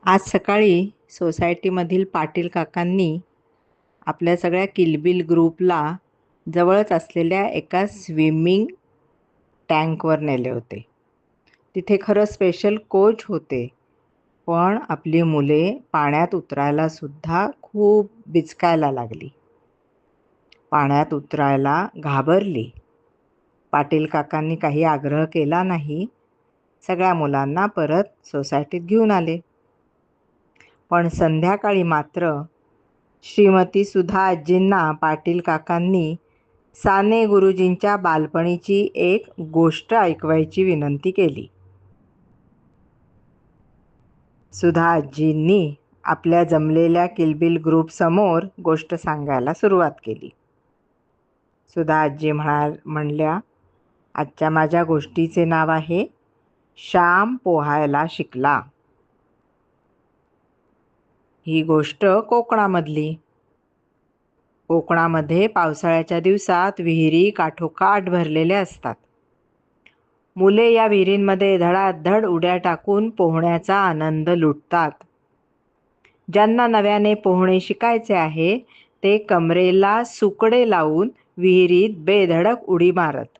आज सकाळी सोसायटीमधील पाटील काकांनी आपल्या सगळ्या किलबिल ग्रुपला जवळच असलेल्या एका स्विमिंग टँकवर नेले होते. तिथे खरं स्पेशल कोच होते, पण आपली मुले पाण्यात उतरायला सुद्धा खूप बिचकायला लागली. पाण्यात उतरायला घाबरली. पाटील काकांनी काही आग्रह केला नाही. सगळ्या मुलांना परत सोसायटीत घेऊन आले. पण संध्याकाळी मात्र श्रीमती सुधा आजींना पाटील काकांनी साने गुरुजींच्या बालपणीची एक गोष्ट ऐकवायची विनंती केली. सुधा आजींनी आपल्या जमलेल्या किलबिल ग्रुप समोर गोष्ट सांगायला सुरुवात केली. सुधा आजी म्हणल्या, आजच्या माझ्या गोष्टीचे नाव आहे श्याम पोहायला शिकला. ही गोष्ट कोकणामधली. कोकणामध्ये पावसाळ्याच्या दिवसात विहिरी काठोकाठ भरलेल्या असतात. मुले या विहिरींमध्ये धडाधड उड्या टाकून पोहण्याचा आनंद लुटतात. ज्यांना नव्याने पोहणे शिकायचे आहे ते कमरेला सुकडे लावून विहिरीत बेधडक उडी मारत.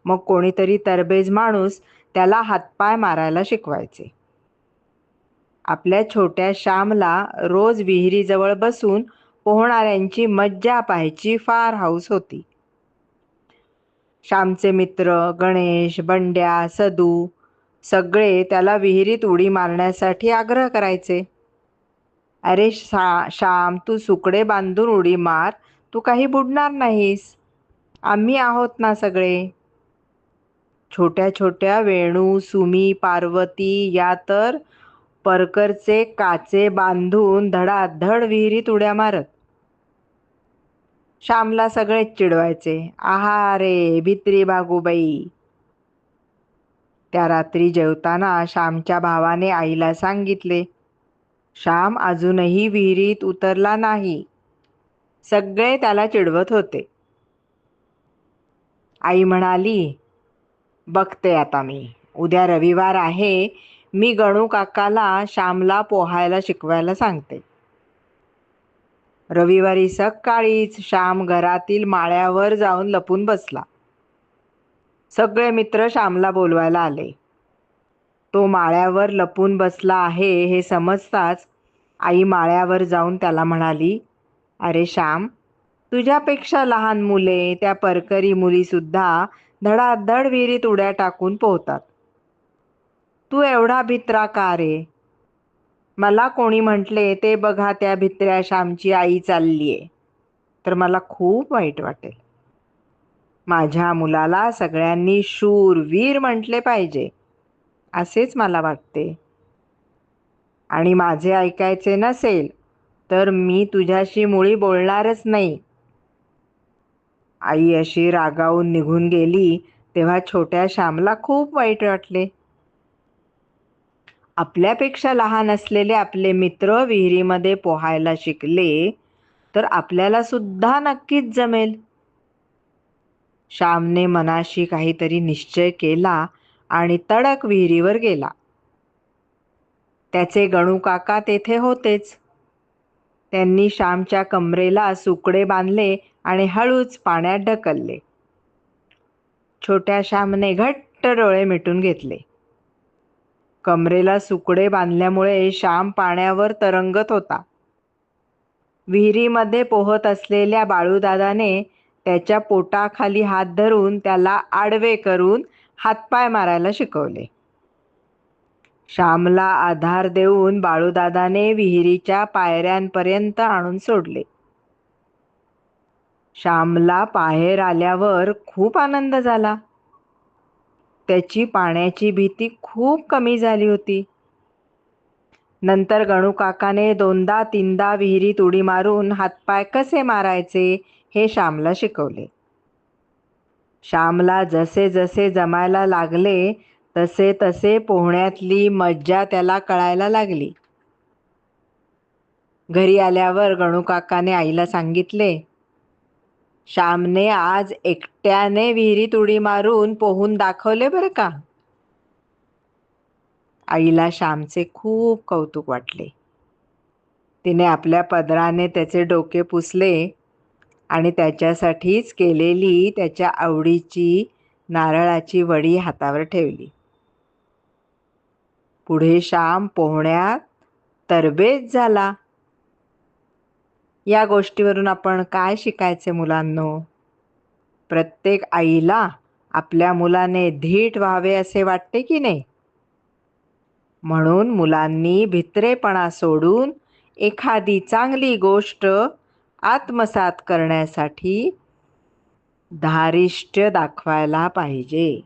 मग कोणीतरी तरबेज माणूस त्याला हातपाय मारायला शिकवायचे. आपल्या छोट्या श्यामला रोज विहिरीजवळ बसून पोहणाऱ्यांची मज्जा पाहायची फार हौस होती. श्यामचे मित्र गणेश, बंड्या, सदू सगळे त्याला विहिरीत उडी मारण्यासाठी आग्रह करायचे. अरे श्याम, तू सुकडे बांधून उडी मार, तू काही बुडणार नाहीस, आम्ही आहोत ना सगळे. छोट्या छोट्या वेणू, सुमी, पार्वती या तर परकरचे काचे बांधून धडाधड विहिरीत उड्या मारत. श्यामला सगळेच चिडवायचे, आहा रे भित्री बागूबाई. त्या रात्री जेवताना श्यामच्या भावाने आईला सांगितले, श्याम अजूनही विहिरीत उतरला नाही. सगळे त्याला चिडवत होते. आई म्हणाली, बघते आता मी, उद्या रविवार आहे, मी गणू काकाला श्यामला पोहायला शिकवायला सांगते. रविवारी सकाळीच श्याम घरातील माळ्यावर जाऊन लपून बसला. सगळे मित्र श्यामला बोलवायला आले. तो माळ्यावर लपून बसला आहे हे समजताच आई माळ्यावर जाऊन त्याला म्हणाली, अरे श्याम, तुझ्यापेक्षा लहान मुले, त्या परकरी मुली सुद्धा धडाधड विहिरीत उड्या टाकून पोहतात. तू एवढा भित्रा का रे? मला कोणी म्हटले ते बघा, त्या भित्र्या श्यामची आई चाललीये, तर मला खूप वाईट वाटेल. माझ्या मुलाला सगळ्यांनी शूरवीर म्हटले पाहिजे, असेच मला वाटते. आणि माझे ऐकायचे नसेल तर मी तुझ्याशी मुळी बोलणारच नाही. आई अशी रागावून निघून गेली तेव्हा छोट्या श्यामला खूप वाईट वाटले. आपल्यापेक्षा लहान असलेले आपले मित्र विहिरीमध्ये पोहायला शिकले तर आपल्याला सुद्धा नक्कीच जमेल. श्यामने मनाशी काहीतरी निश्चय केला आणि तडक विहिरीवर गेला. त्याचे गणू काका तेथे होतेच. त्यांनी श्यामच्या कमरेला सुकडे बांधले आणि हळूच पाण्यात ढकलले. छोट्या श्यामने घट्ट डोळे मिटून घेतले. कमरेला सुकडे बांधल्यामुळे श्याम पाण्यावर तरंगत होता. विहिरीमध्ये पोहत असलेल्या बाळूदादाने त्याच्या पोटाखाली हात धरून त्याला आडवे करून हातपाय मारायला शिकवले. श्यामला आधार देऊन बाळूदादाने विहिरीच्या पायऱ्यांपर्यंत आणून सोडले. श्यामला बाहेर आल्यावर खूप आनंद झाला. त्याची पाण्याची भीती खूप कमी झाली होती. नंतर गणू काकाने 2दा-3दा विहिरीत उडी मारून हातपाय कसे मारायचे हे श्यामला शिकवले. श्यामला जसे जसे जमायला लागले तसे तसे पोहण्यातली मज्जा त्याला कळायला लागली. घरी आल्यावर गणू काकाने आईला सांगितले, श्यामने आज एकट्याने विहिरीत उडी मारून पोहून दाखवले बरं का. आईला श्यामचे खूप कौतुक वाटले. तिने आपल्या पदराने त्याचे डोके पुसले आणि त्याच्यासाठीच केलेली त्याच्या आवडीची नारळाची वडी हातावर ठेवली. पुढे श्याम पोहण्यात तरबेज झाला. या गोष्टीवरून आपण काय शिकायचे मुलांनो? प्रत्येक आईला आपल्या मुलाने धीट व्हावे असे वाटते की नाही? म्हणून मुलांनी भित्रेपणा सोडून एखादी चांगली गोष्ट आत्मसात करण्यासाठी धारिष्ट्य दाखवायला पाहिजे.